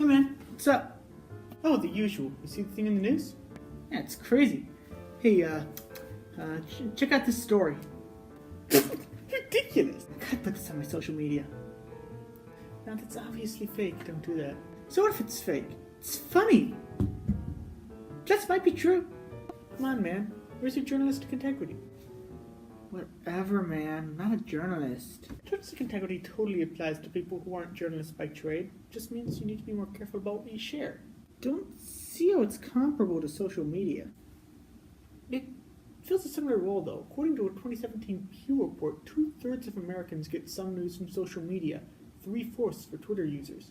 Hey man, what's up? Oh, the usual. You see the thing in the news? Yeah, it's crazy. Hey, check out this story. Ridiculous. I gotta put this on my social media. Now that's obviously fake. Don't do that. So what if it's fake? It's funny. Just might be true. Come on, man. Where's your journalistic integrity? Whatever, man. I'm not a journalist. Journalistic integrity totally applies to people who aren't journalists by trade. It just means you need to be more careful about what you share. Don't see how it's comparable to social media. It fills a similar role, though. According to a 2017 Pew report, 2/3 of Americans get some news from social media, 3/4 for Twitter users.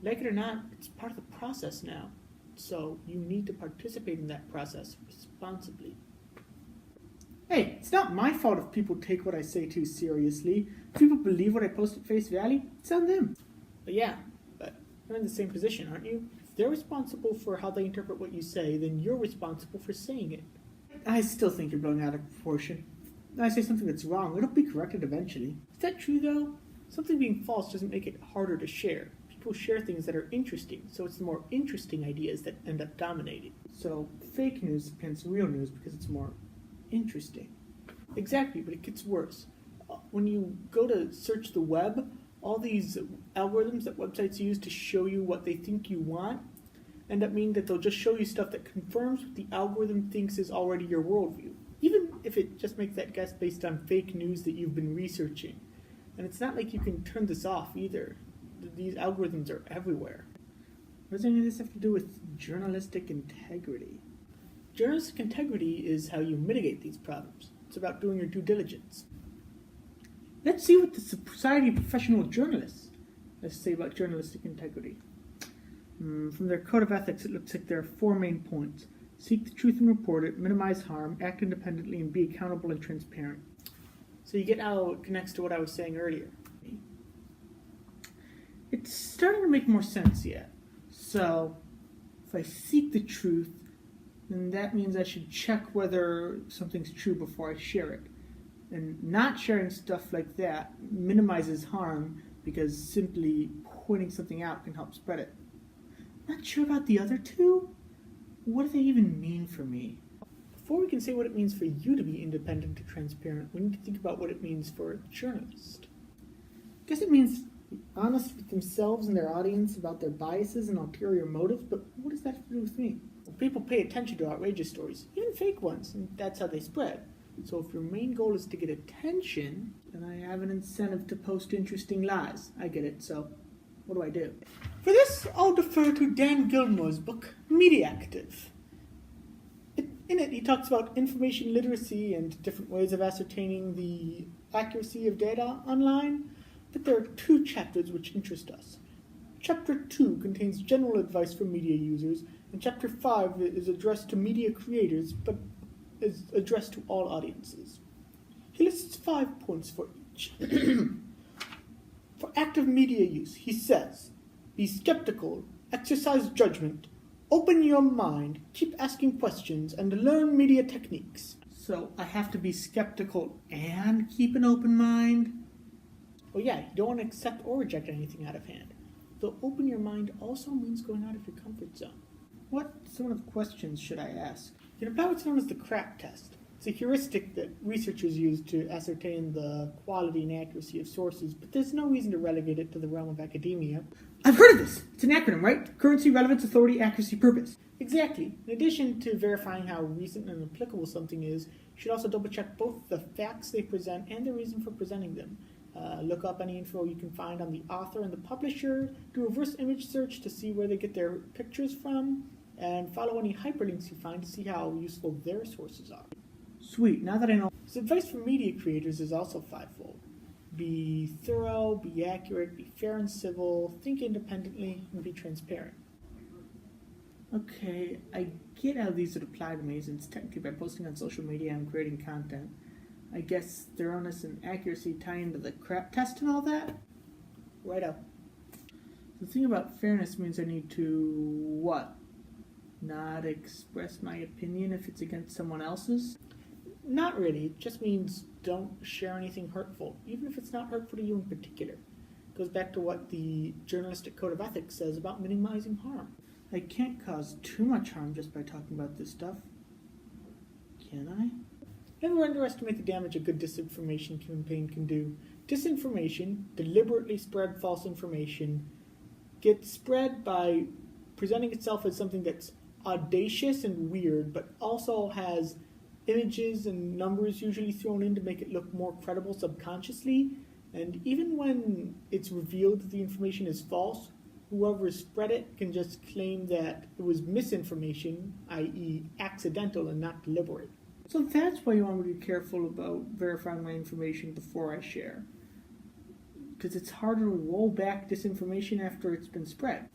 Like it or not, it's part of the process now. So you need to participate in that process responsibly. Hey, it's not my fault if people take what I say too seriously. If people believe what I post at face value, it's on them. But you're in the same position, aren't you? If they're responsible for how they interpret what you say, then you're responsible for saying it. I still think you're blowing out of proportion. When I say something that's wrong, it'll be corrected eventually. Is that true, though? Something being false doesn't make it harder to share. People share things that are interesting, so it's the more interesting ideas that end up dominating. So fake news depends on real news because it's more interesting. Exactly, but it gets worse. When you go to search the web, all these algorithms that websites use to show you what they think you want end up meaning that they'll just show you stuff that confirms what the algorithm thinks is already your worldview, even if it just makes that guess based on fake news that you've been researching. And it's not like you can turn this off either. These algorithms are everywhere. What does any of this have to do with journalistic integrity? Journalistic integrity is how you mitigate these problems. It's about doing your due diligence. Let's see what the Society of Professional Journalists has to say about journalistic integrity. From their code of ethics, it looks like there are 4 main points. Seek the truth and report it, minimize harm, act independently, and be accountable and transparent. So you get how it connects to what I was saying earlier. It's starting to make more sense yet. So, if I seek the truth, then that means I should check whether something's true before I share it. And not sharing stuff like that minimizes harm because simply pointing something out can help spread it. Not sure about the other 2? What do they even mean for me? Before we can say what it means for you to be independent and transparent, we need to think about what it means for a journalist. I guess it means be honest with themselves and their audience about their biases and ulterior motives, but what does that have to do with me? Well, people pay attention to outrageous stories, even fake ones, and that's how they spread. So if your main goal is to get attention, then I have an incentive to post interesting lies. I get it, so what do I do? For this, I'll defer to Dan Gilmore's book, Media Active. In it, he talks about information literacy and different ways of ascertaining the accuracy of data online, but there are 2 chapters which interest us. Chapter 2 contains general advice for media users, and Chapter 5 is addressed to media creators, but is addressed to all audiences. He lists 5 points for each. For active media use, he says, be skeptical, exercise judgment, open your mind, keep asking questions, and learn media techniques. So I have to be skeptical and keep an open mind? Well, yeah, you don't want to accept or reject anything out of hand. Though open your mind also means going out of your comfort zone. What sort of questions should I ask? You can apply what's known as the CRAP test. It's a heuristic that researchers use to ascertain the quality and accuracy of sources, but there's no reason to relegate it to the realm of academia. I've heard of this! It's an acronym, right? Currency, relevance, authority, accuracy, purpose. Exactly. In addition to verifying how recent and applicable something is, you should also double-check both the facts they present and the reason for presenting them. Look up any info you can find on the author and the publisher, do a reverse image search to see where they get their pictures from, and follow any hyperlinks you find to see how useful their sources are. Sweet, now that I know. His advice for media creators is also 5-fold. Be thorough, be accurate, be fair and civil, think independently, and be transparent. Okay, I get how these would apply to me, since technically by posting on social media I'm creating content. I guess thoroughness and accuracy tie into the CRAP test and all that? Righto. The thing about fairness means I need to, what? Not express my opinion if it's against someone else's? Not really. It just means don't share anything hurtful, even if it's not hurtful to you in particular. Goes back to what the Journalistic Code of Ethics says about minimizing harm. I can't cause too much harm just by talking about this stuff. Can I? Never underestimate the damage a good disinformation campaign can do. Disinformation, deliberately spread false information, gets spread by presenting itself as something that's audacious and weird, but also has images and numbers usually thrown in to make it look more credible subconsciously. And even when it's revealed that the information is false, whoever spread it can just claim that it was misinformation, i.e. accidental and not deliberate. So that's why you want me to be careful about verifying my information before I share. Because it's harder to roll back disinformation after it's been spread.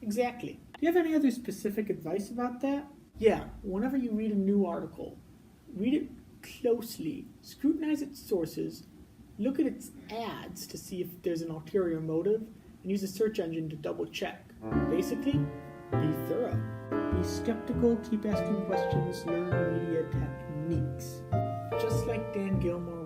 Exactly. Do you have any other specific advice about that? Yeah, whenever you read a new article, read it closely, scrutinize its sources, look at its ads to see if there's an ulterior motive, and use a search engine to double check. Basically, be thorough. Be skeptical, keep asking questions, learn media techniques. Just like Dan Gilmore